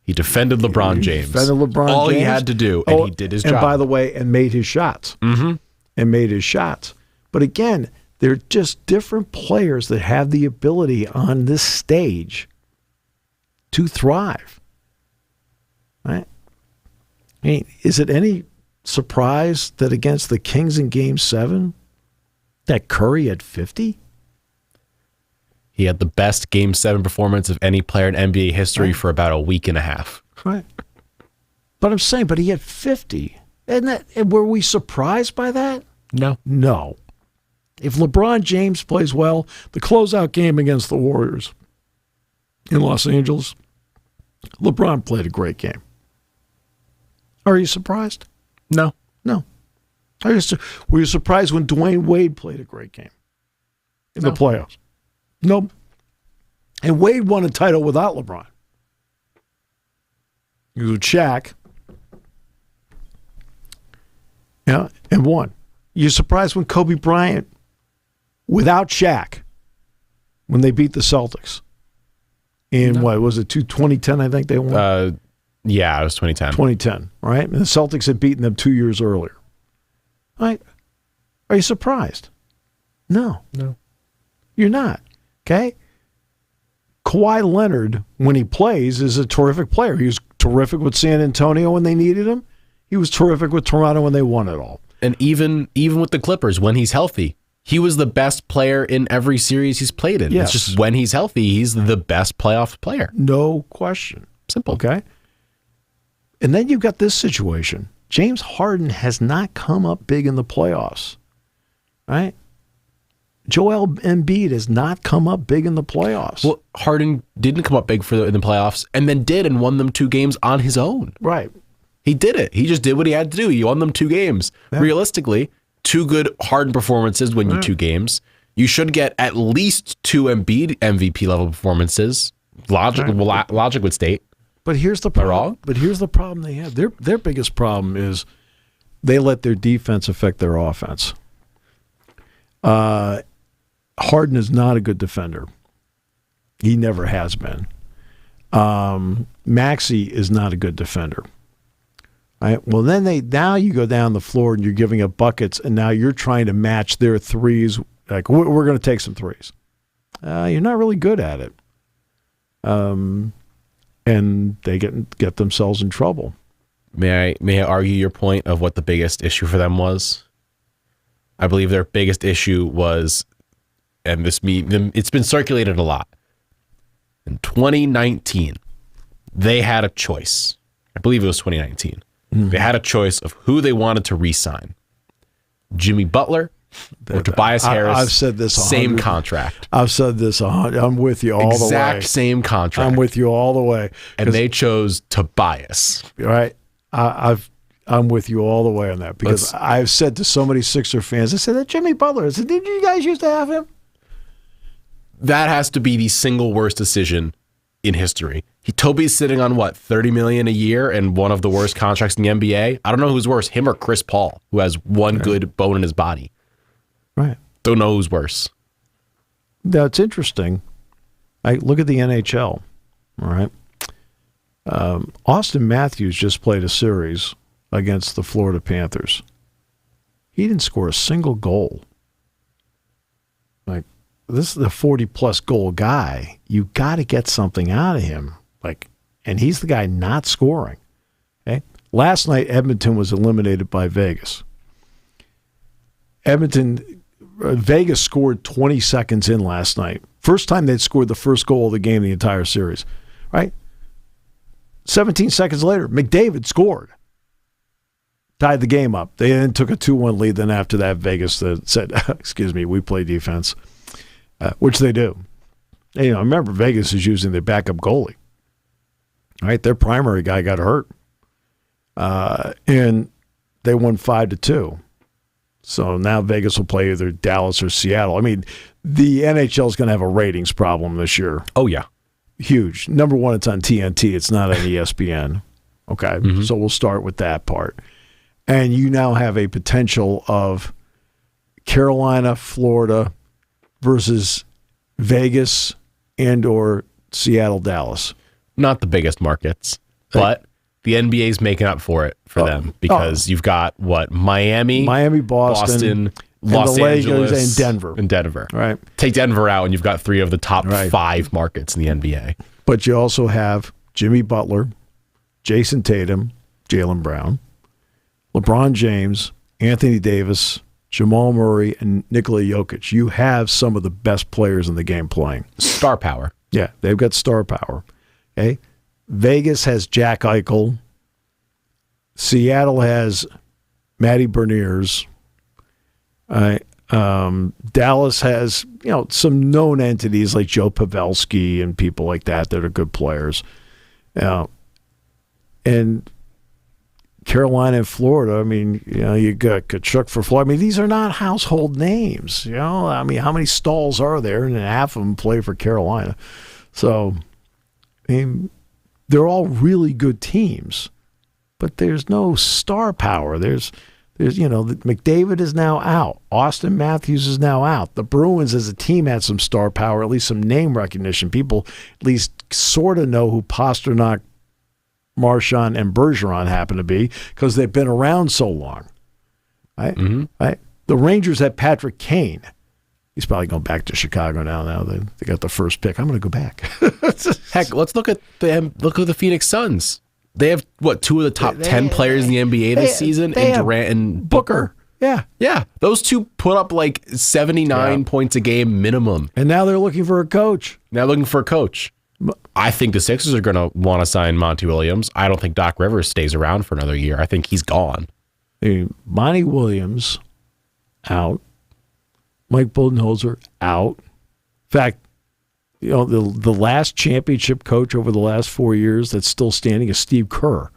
He defended LeBron James. Defended LeBron All James. he had to do, and he did his job. And by the way, and made his shots. Mm-hmm. And made his shots. But again, they're just different players that have the ability on this stage to thrive. Right? I mean, is it any surprise that against the Kings in Game 7 that Curry had 50? He had the best Game 7 performance of any player in NBA history for about a week and a half. Right. But I'm saying, he had 50. And were we surprised by that? No. No. If LeBron James plays well, the closeout game against the Warriors in Los Angeles, LeBron played a great game. Are you surprised? No. No. Were you surprised when Dwayne Wade played a great game in the playoffs? Nope. And Wade won a title without LeBron. He was with Shaq. Yeah, and won. You surprised when Kobe Bryant, without Shaq, when they beat the Celtics? In what was it, 2010, I think they won? Yeah, it was 2010. 2010, right? And the Celtics had beaten them 2 years earlier. Right? Are you surprised? No. No. You're not. Okay? Kawhi Leonard, when he plays, is a terrific player. He was terrific with San Antonio when they needed him. He was terrific with Toronto when they won it all. And even with the Clippers, when he's healthy, he was the best player in every series he's played in. Yes. It's just when he's healthy, he's the best playoff player. No question. Simple. Okay? And then you've got this situation. James Harden has not come up big in the playoffs. Right? Joel Embiid has not come up big in the playoffs. Well, Harden didn't come up big in the playoffs and then did and won them 2 games on his own. Right. He did it. He just did what he had to do. He won them 2 games. Yeah. Realistically, 2 good Harden performances win you 2 games. You should get at least 2 Embiid MVP level performances. Logic would state. But here's the problem. But here's the problem they have. Their biggest problem is they let their defense affect their offense. Harden is not a good defender. He never has been. Maxey is not a good defender. Right? Well, then now you go down the floor and you're giving up buckets, and now you're trying to match their threes. Like, we're going to take some threes. You're not really good at it. And they get themselves in trouble. May I argue your point of what the biggest issue for them was? I believe their biggest issue was, and it's been circulated a lot. In 2019, they had a choice. I believe it was 2019. Mm-hmm. They had a choice of who they wanted to re-sign. Jimmy Butler or Tobias Harris. I've said this. Same contract. I've said this. I'm with you all the way. Exact same contract. I'm with you all the way. And they chose Tobias. Right. I'm with you all the way on that, because I've said to so many Sixer fans, I said, that Jimmy Butler, I said, did you guys used to have him? That has to be the single worst decision in history. Toby's sitting on what, $30 million a year and one of the worst contracts in the NBA. I don't know who's worse, him or Chris Paul, who has one good bone in his body. Right. Don't know who's worse. That's interesting. Look at the NHL. All right. Austin Matthews just played a series against the Florida Panthers. He didn't score a single goal. Like, this is the 40-plus goal guy. You got to get something out of him. And he's the guy not scoring. Okay. Last night, Edmonton was eliminated by Vegas. Vegas scored 20 seconds in last night. First time they'd scored the first goal of the game, the entire series. Right? 17 seconds later, McDavid scored. Tied the game up. They then took a 2-1 lead. Then after that, Vegas said, excuse me, we play defense, which they do. And, remember, Vegas is using their backup goalie. Right? Their primary guy got hurt. And they won 5-2. So now Vegas will play either Dallas or Seattle. I mean, the NHL is going to have a ratings problem this year. Oh, yeah. Huge. Number one, it's on TNT. It's not on ESPN. Okay, Mm-hmm. So we'll start with that part. And you now have a potential of Carolina, Florida versus Vegas and or Seattle, Dallas. Not the biggest markets, but the NBA's making up for it for them, because you've got Miami, Boston, Los Angeles, and Denver. Right. Take Denver out, and you've got three of the top 5 markets in the NBA. But you also have Jimmy Butler, Jason Tatum, Jaylen Brown, LeBron James, Anthony Davis, Jamal Murray, and Nikola Jokic. You have some of the best players in the game playing. Star power. Yeah, they've got star power. Okay. Vegas has Jack Eichel. Seattle has Matty Beniers. Dallas has, some known entities like Joe Pavelski and people like that are good players. And Carolina and Florida, I mean, you got Kachuk for Florida. I mean, these are not household names. I mean, how many stalls are there? And half of them play for Carolina. So, I mean, they're all really good teams, but there's no star power. There's McDavid is now out. Austin Matthews is now out. The Bruins as a team had some star power, at least some name recognition. People at least sort of know who Pasternak, Marchand, and Bergeron happen to be because they've been around so long. Right? Mm-hmm. Right? The Rangers had Patrick Kane. He's probably going back to Chicago now. Now they got the first pick. I'm going to go back. Heck, let's look at the Phoenix Suns. They have, 2 of the top 10 players in the NBA this season, and Durant and Booker. Yeah. Yeah. Those two put up 79 points a game minimum. And now they're looking for a coach. I think the Sixers are going to want to sign Monty Williams. I don't think Doc Rivers stays around for another year. I think he's gone. Monty Williams, out. Mike Budenholzer, out. In fact, the last championship coach over the last 4 years that's still standing is Steve Kerr.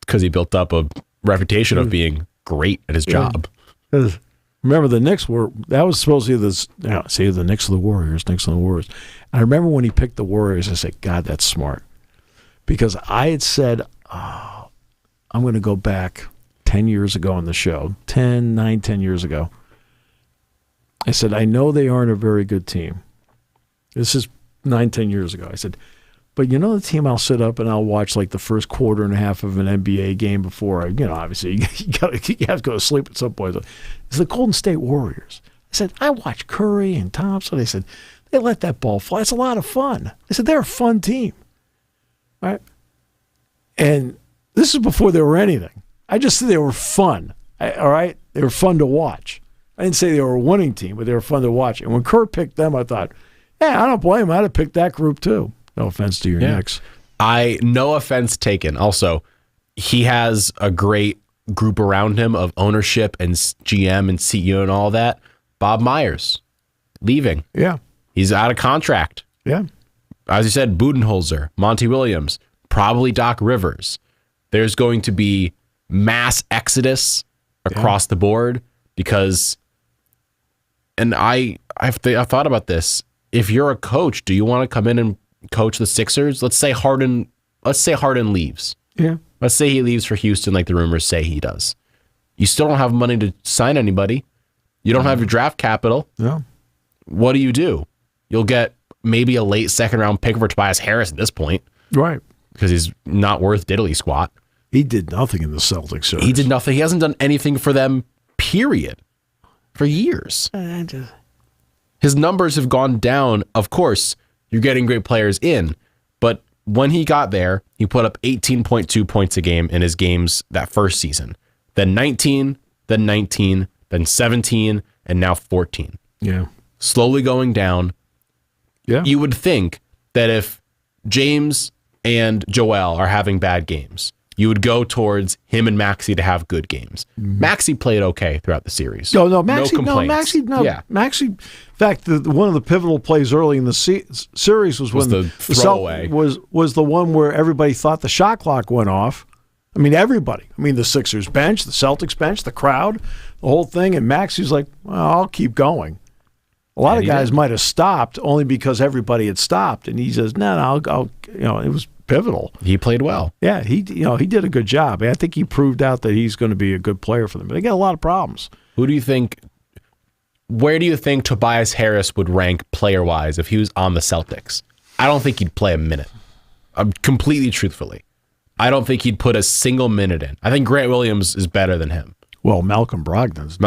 Because he built up a reputation of being great at his job. Remember, the Knicks that was supposed to be the Knicks of the Warriors. And I remember when he picked the Warriors, I said, God, that's smart. Because I had said, I'm going to go back 10 years ago on the show, 10 years ago. I said, I know they aren't a very good team. This is 10 years ago. I said, But you know the team I'll sit up and I'll watch like the first quarter and a half of an NBA game before obviously you have to go to sleep at some point. It's the Golden State Warriors. I said, I watch Curry and Thompson. They said, they let that ball fly. It's a lot of fun. They said, they're a fun team. All right? And this is before they were anything. I just said they were fun. All right? They were fun to watch. I didn't say they were a winning team, but they were fun to watch. And when Kerr picked them, I thought, yeah, I don't blame him. I'd have picked that group too. No offense to your Knicks. No offense taken. Also, he has a great group around him of ownership and GM and CEO and all that. Bob Myers leaving. Yeah. He's out of contract. Yeah. As you said, Budenholzer, Monty Williams, probably Doc Rivers. There's going to be mass exodus across the board because, and I've thought about this. If you're a coach, do you want to come in and coach the Sixers? Let's say Harden leaves. Yeah. Let's say he leaves for Houston like the rumors say he does. You still don't have money to sign anybody. You don't have your draft capital. No. What do? You'll get maybe a late second round pick for Tobias Harris at this point. Right. Because he's not worth diddly squat. He did nothing in the Celtics series. He did nothing. He hasn't done anything for them, period, for years. His numbers have gone down. Of course, you're getting great players in, but when he got there, he put up 18.2 points a game in his games that first season. Then 19, then 19, then 17, and now 14. Yeah. Slowly going down. Yeah. You would think that if James and Joel are having bad games, you would go towards him and Maxey to have good games. Maxey played okay throughout the series. No, Maxey, no complaints. Maxey. In fact, one of the pivotal plays early in the series was when the throwaway was the one where everybody thought the shot clock went off. I mean, everybody. I mean, the Sixers bench, the Celtics bench, the crowd, the whole thing. And Maxey's like, well, I'll keep going. A lot of guys might have stopped only because everybody had stopped, and he says, "No, I'll." It was pivotal. He played well. Yeah, he did a good job. I think he proved out that he's going to be a good player for them. But they got a lot of problems. Who do you think? Where do you think Tobias Harris would rank player-wise if he was on the Celtics? I don't think he'd play a minute. Completely truthfully, I don't think he'd put a single minute in. I think Grant Williams is better than him. Well, Malcolm Brogdon's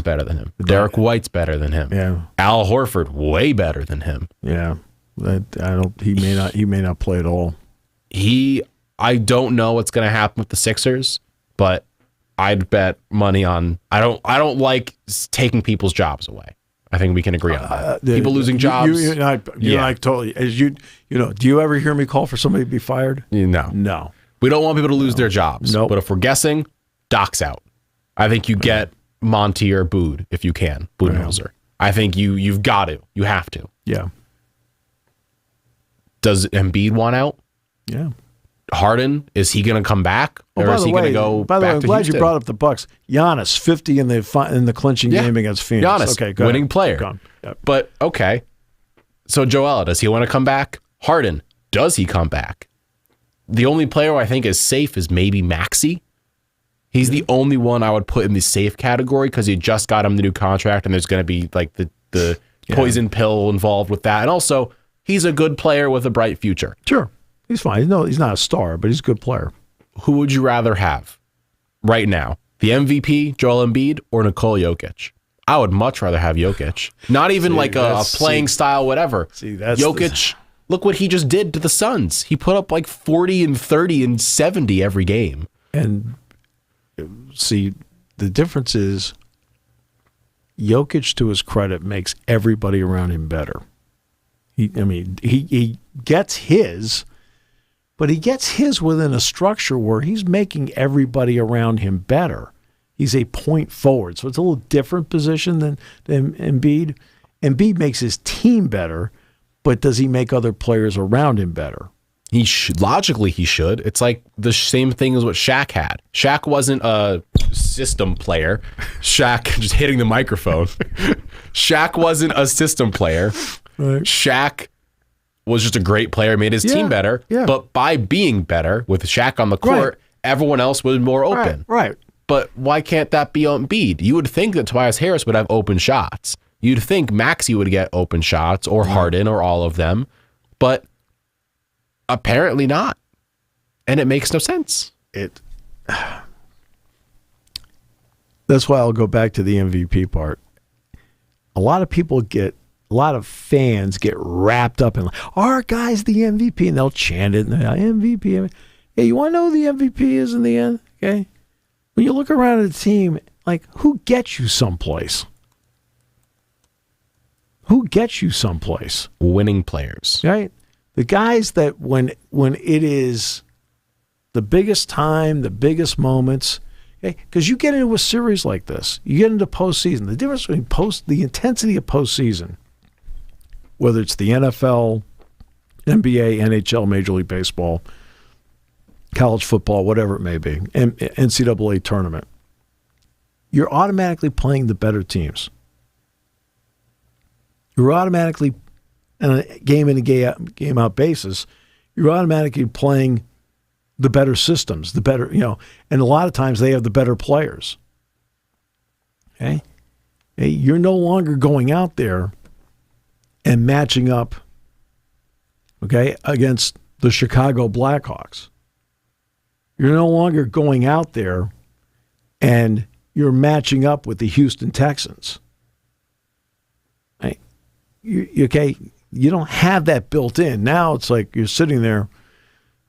better than him. Derek White's better than him. Yeah. Al Horford way better than him. Yeah. He may not play at all. I don't know what's going to happen with the Sixers, but I'd bet money on I don't like taking people's jobs away. I think we can agree on that. People losing jobs. You and I totally. Do you ever hear me call for somebody to be fired? No. We don't want people to lose their jobs. Nope. But if we're guessing, Doc's out. I think you get Monty or Bood if you can. Budenholzer. I think you've got to. You have to. Yeah. Does Embiid want out? Yeah. Harden, is he going to come back, or is he going to go by the back way, I'm to glad Houston? you brought up the Bucks. Giannis, 50 in the clinching game against Phoenix. Giannis, okay, go winning ahead. player. Yep. But okay, so Joel, does he want to come back? Harden, does he come back? The only player I think is safe is maybe Maxey. He's the only one I would put in the safe category because he just got him the new contract, and there's going to be like the poison pill involved with that, and also he's a good player with a bright future. Sure. He's fine. No, he's not a star, but he's a good player. Who would you rather have right now? The MVP, Joel Embiid, or Nikola Jokic? I would much rather have Jokic. Not even like a playing style, whatever. That's Jokic, look what he just did to the Suns. He put up like 40 and 30 and 70 every game. And see, the difference is Jokic, to his credit, makes everybody around him better. He gets his, but he gets his within a structure where he's making everybody around him better. He's a point forward, so it's a little different position than Embiid. Embiid makes his team better, but does he make other players around him better? Logically, he should. It's like the same thing as what Shaq had. Shaq wasn't a system player. Shaq, just hitting the microphone. Shaq wasn't a system player. Right. Shaq was just a great player, made his team better. Yeah. But by being better with Shaq on the court, everyone else was more open. Right. But why can't that be on Embiid? You would think that Tobias Harris would have open shots. You'd think Maxey would get open shots, or Harden, or all of them. But Apparently not. And it makes no sense. That's why I'll go back to the MVP part. A lot of fans get wrapped up in, our guy's the MVP, and they'll chant it, and MVP. Yeah, you want to know who the MVP is in the end? Okay. When you look around at the team, like, who gets you someplace? Who gets you someplace? Winning players. Right? The guys that when it is the biggest time, the biggest moments, okay, because you get into a series like this, you get into postseason. The difference between the intensity of postseason, whether it's the NFL, NBA, NHL, Major League Baseball, college football, whatever it may be, NCAA tournament, you're automatically playing the better teams. You're automatically, on a game in and game out basis, you're automatically playing the better systems, the better, and a lot of times they have the better players. Okay? You're no longer going out there and matching up, okay, against the Chicago Blackhawks. You're no longer going out there and you're matching up with the Houston Texans. Right? Okay? You don't have that built in. Now it's like you're sitting there,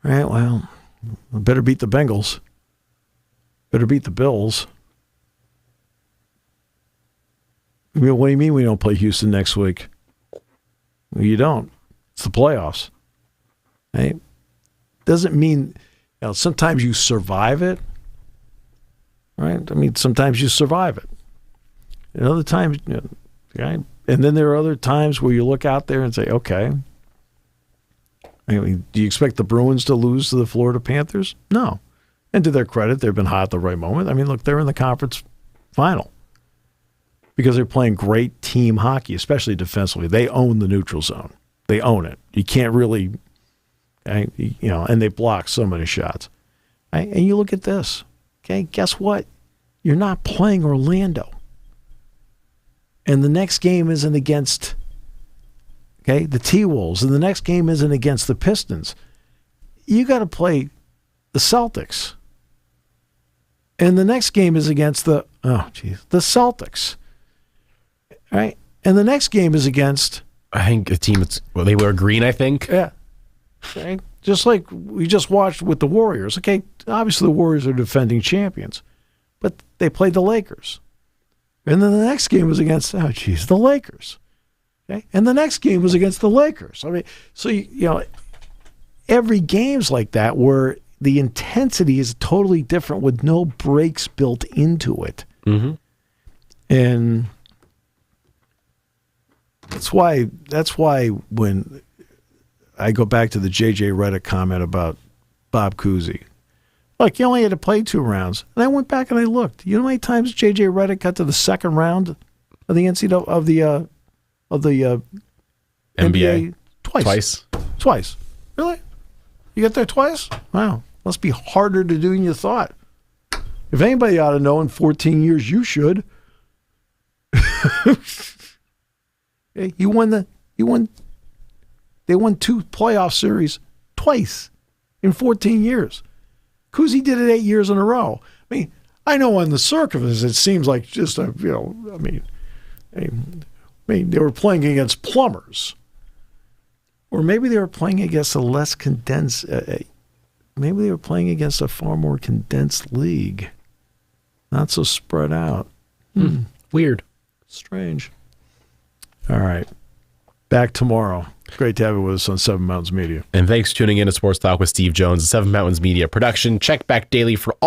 right, well, I better beat the Bengals. Better beat the Bills. I mean, what do you mean we don't play Houston next week? Well, you don't. It's the playoffs. Right? Doesn't mean, sometimes you survive it. Right? I mean, sometimes you survive it. And other times, right? And then there are other times where you look out there and say, okay, I mean, do you expect the Bruins to lose to the Florida Panthers? No. And to their credit, they've been hot at the right moment. I mean, look, they're in the conference final because they're playing great team hockey, especially defensively. They own the neutral zone. They own it. You can't really, and they block so many shots. And you look at this, okay, guess what? You're not playing Orlando. And the next game isn't against, the T-Wolves, and the next game isn't against the Pistons. You got to play the Celtics. And the next game is against the Celtics. Right? And the next game is against, I think a team they wear green, I think. Yeah. Okay. Just like we just watched with the Warriors. Okay, obviously the Warriors are defending champions, but they played the Lakers. And then the next game was against, the Lakers. Okay? And the next game was against the Lakers. I mean, so, every game's like that where the intensity is totally different with no breaks built into it. Mm-hmm. And that's why when I go back to the J.J. Redick comment about Bob Cousy, look, he only had to play 2 rounds. And I went back and I looked. You know how many times J.J. Redick got to the second round of the NCAA of the NBA? Twice. Really? You got there twice? Wow. Must be harder to do than you thought. If anybody ought to know in 14 years, you should. They won 2 playoff series twice in 14 years. Cousy did it 8 years in a row. I mean, I know on the surface it seems like just they were playing against plumbers. Or maybe they were playing against a less condensed, maybe they were playing against a far more condensed league. Not so spread out. Weird. Strange. All right. Back tomorrow. Great to have you with us on Seven Mountains Media. And thanks for tuning in to Sports Talk with Steve Jones, a Seven Mountains Media production. Check back daily for all